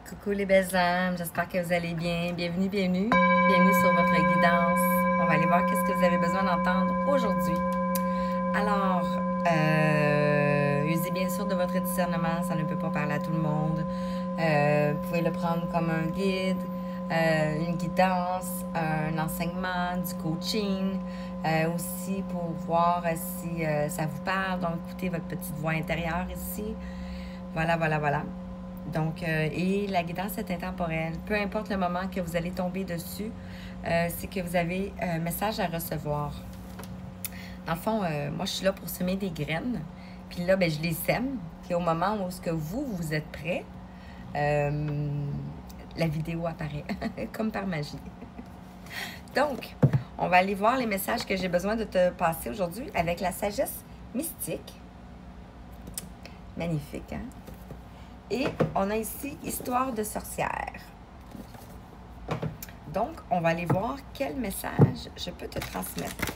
Coucou les belles âmes, j'espère que vous allez bien. Bienvenue, bienvenue. Bienvenue sur votre guidance. On va aller voir qu'est-ce que vous avez besoin d'entendre aujourd'hui. Alors, usez bien sûr de votre discernement, ça ne peut pas parler à tout le monde. Vous pouvez le prendre comme un guide, une guidance, un enseignement, du coaching, aussi pour voir si ça vous parle. Donc, écoutez votre petite voix intérieure ici. Voilà. Donc, et la guidance est intemporelle. Peu importe le moment que vous allez tomber dessus, c'est que vous avez un message à recevoir. Dans le fond, moi, je suis là pour semer des graines. Puis là, je les sème. Puis au moment où vous êtes prêts, la vidéo apparaît, comme par magie. Donc, on va aller voir les messages que j'ai besoin de te passer aujourd'hui avec la sagesse mystique. Magnifique, hein? Et on a ici Histoire de sorcière. Donc, on va aller voir quel message je peux te transmettre.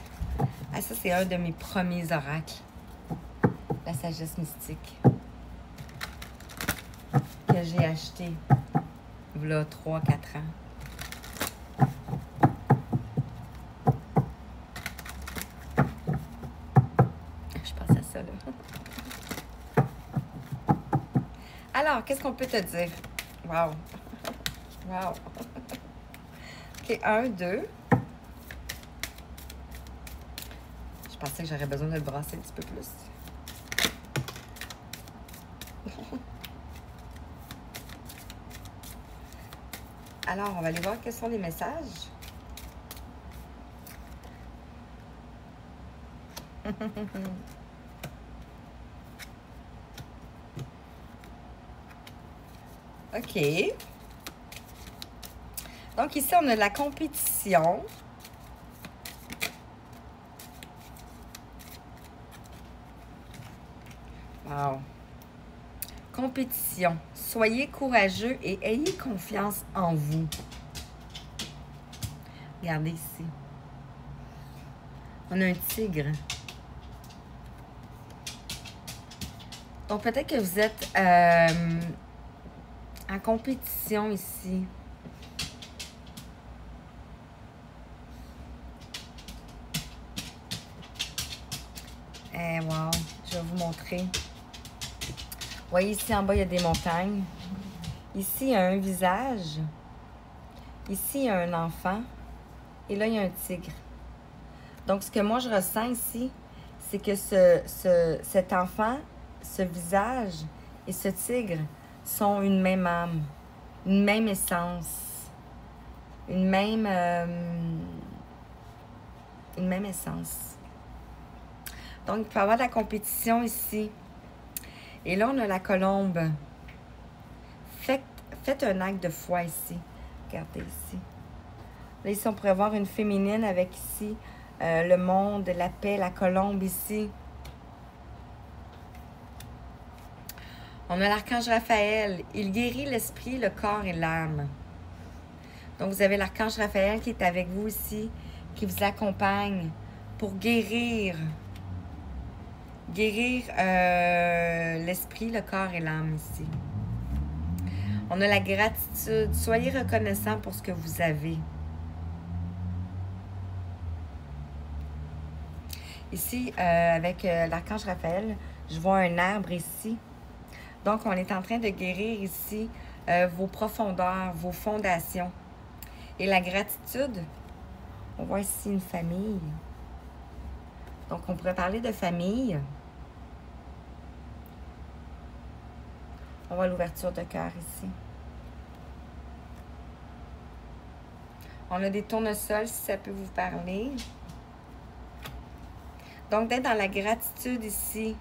Ah, ça, c'est un de mes premiers oracles. La sagesse mystique. Que j'ai acheté il y a 3-4 ans. Je pense à ça, là. Alors, qu'est-ce qu'on peut te dire? Wow! Wow! OK, 1, 2. Je pensais que j'aurais besoin de le brasser un petit peu plus. Alors, on va aller voir quels sont les messages. OK. Donc, ici, on a la compétition. Wow. Compétition. Soyez courageux et ayez confiance en vous. Regardez ici. On a un tigre. Donc, peut-être que vous êtes en compétition ici. Wow, je vais vous montrer. Vous voyez ici en bas, il y a des montagnes. Ici, il y a un visage. Ici, il y a un enfant. Et là, il y a un tigre. Donc, ce que moi, je ressens ici, c'est que cet enfant, ce visage et ce tigre sont une même âme, une même essence, une même essence. Donc, il peut y avoir de la compétition ici. Et là, on a la colombe. Faites un acte de foi ici. Regardez ici. Là, ici, on pourrait voir une féminine avec ici le monde, la paix, la colombe ici. On a l'archange Raphaël. Il guérit l'esprit, le corps et l'âme. Donc, vous avez l'archange Raphaël qui est avec vous ici, qui vous accompagne pour guérir l'esprit, le corps et l'âme ici. On a la gratitude. Soyez reconnaissant pour ce que vous avez. Ici, avec l'archange Raphaël, je vois un arbre ici. Donc, on est en train de guérir ici vos profondeurs, vos fondations. Et la gratitude, on voit ici une famille. Donc, on pourrait parler de famille. On voit l'ouverture de cœur ici. On a des tournesols, si ça peut vous parler. Donc, d'être dans la gratitude ici.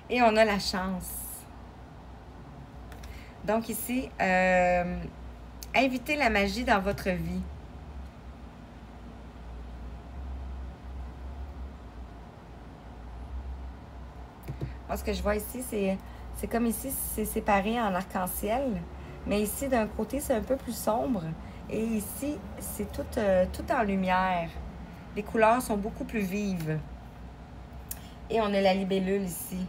Et on a la chance. Donc, ici, invitez la magie dans votre vie. Moi, ce que je vois ici, c'est comme ici, c'est séparé en arc-en-ciel. Mais ici, d'un côté, c'est un peu plus sombre. Et ici, c'est tout en lumière. Les couleurs sont beaucoup plus vives. Et on a la libellule ici.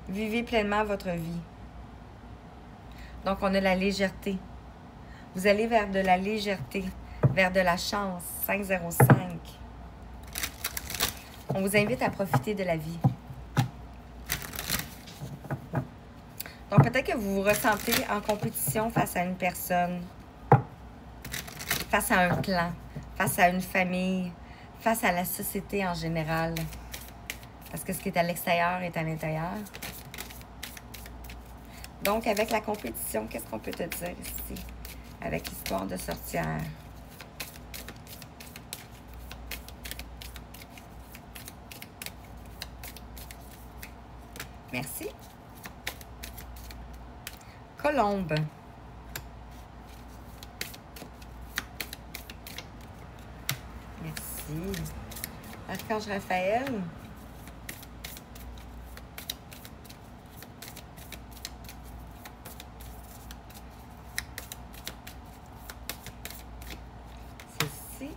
Vivez pleinement votre vie. Donc, on a la légèreté. Vous allez vers de la légèreté, vers de la chance. 505. On vous invite à profiter de la vie. Donc, peut-être que vous vous ressentez en compétition face à une personne, face à un clan, face à une famille, face à la société en général. Parce que ce qui est à l'extérieur est à l'intérieur. Donc, avec la compétition, qu'est-ce qu'on peut te dire ici? Avec l'histoire de sorcière. Merci. Colombe. Merci. Archange Raphaël. Ceci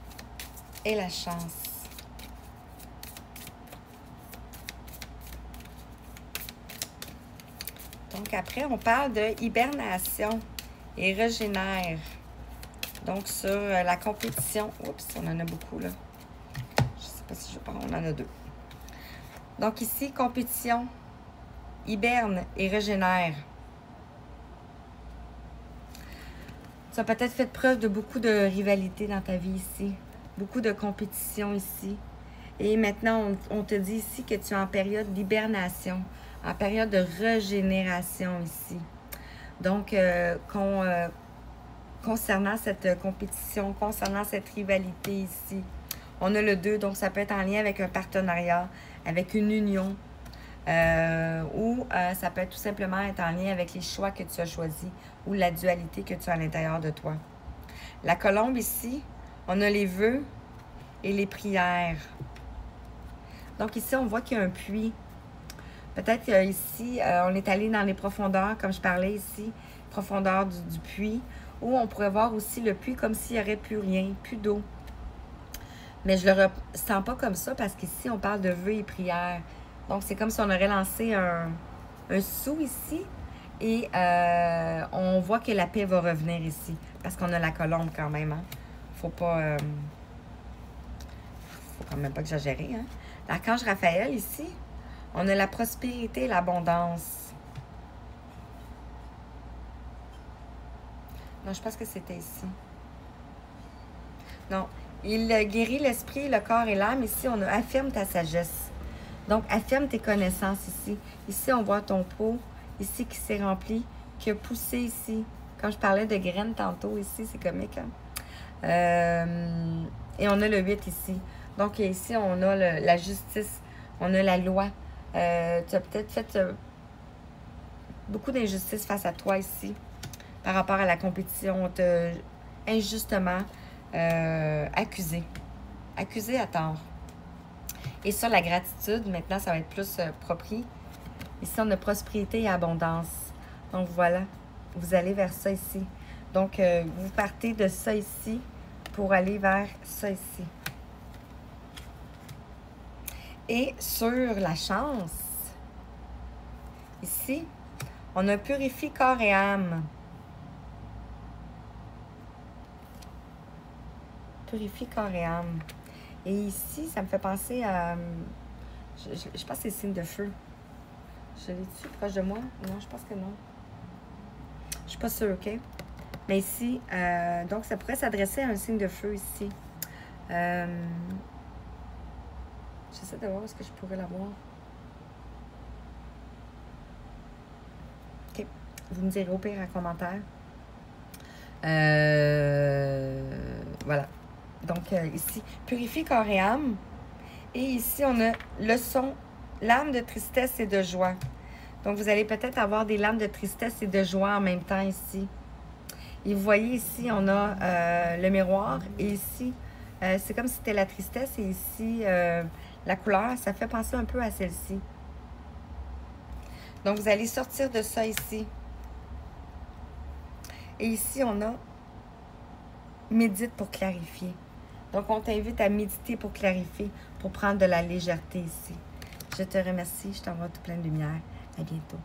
est la chance. Donc, après, on parle de hibernation et régénère. Donc, sur la compétition. Oups, on en a beaucoup, là. Je ne sais pas si je parle. On en a 2. Donc, ici, compétition, hiberne et régénère. Tu as peut-être fait preuve de beaucoup de rivalité dans ta vie ici. Beaucoup de compétition ici. Et maintenant, on te dit ici que tu es en période d'hibernation. En période de régénération ici. Donc, concernant cette compétition, concernant cette rivalité ici, on a le 2, donc ça peut être en lien avec un partenariat, avec une union, ou ça peut être tout simplement être en lien avec les choix que tu as choisis ou la dualité que tu as à l'intérieur de toi. La colombe ici, on a les vœux et les prières. Donc ici, on voit qu'il y a un puits. Peut-être ici, on est allé dans les profondeurs, comme je parlais ici, profondeur du puits, ou on pourrait voir aussi le puits comme s'il n'y aurait plus rien, plus d'eau. Mais je ne le ressens pas comme ça parce qu'ici, on parle de vœux et prières. Donc, c'est comme si on aurait lancé un sou ici et on voit que la paix va revenir ici parce qu'on a la colombe quand même. Hein? Faut pas... faut quand même pas exagérer. Hein? L'archange Raphaël ici, on a la prospérité et l'abondance. Non, je pense que c'était ici. Non. Il guérit l'esprit, le corps et l'âme. Ici, on a affirme ta sagesse. Donc, affirme tes connaissances ici. Ici, on voit ton pot, ici, qui s'est rempli, qui a poussé ici. Quand je parlais de graines tantôt, ici, c'est comique. Hein? Et on a le 8 ici. Donc, ici, on a la justice. On a la loi. Tu as peut-être fait beaucoup d'injustice face à toi ici par rapport à la compétition. On t'a injustement accusé. Accusé à tort. Et sur la gratitude, maintenant, ça va être plus propre. Ici, on a prospérité et abondance. Donc, voilà. Vous allez vers ça ici. Donc, vous partez de ça ici pour aller vers ça ici. Et sur la chance, ici, on a purifie corps et âme. Purifie corps et âme. Et ici, ça me fait penser à... Je pense que c'est signe de feu. Je l'ai-tu proche de moi? Non, je pense que non. Je suis pas sûre, OK? Mais ici, donc, ça pourrait s'adresser à un signe de feu ici. J'essaie de voir où est-ce que je pourrais l'avoir. OK. Vous me direz au pire en commentaire. Voilà. Donc, ici, purifie corps et âme. Et ici, on a leçon, l'âme de tristesse et de joie. Donc, vous allez peut-être avoir des larmes de tristesse et de joie en même temps ici. Et vous voyez ici, on a le miroir. Et ici, c'est comme si c'était la tristesse. Et ici, la couleur, ça fait penser un peu à celle-ci. Donc, vous allez sortir de ça ici. Et ici, on a médite pour clarifier. Donc, on t'invite à méditer pour clarifier, pour prendre de la légèreté ici. Je te remercie. Je t'envoie tout plein de lumière. À bientôt.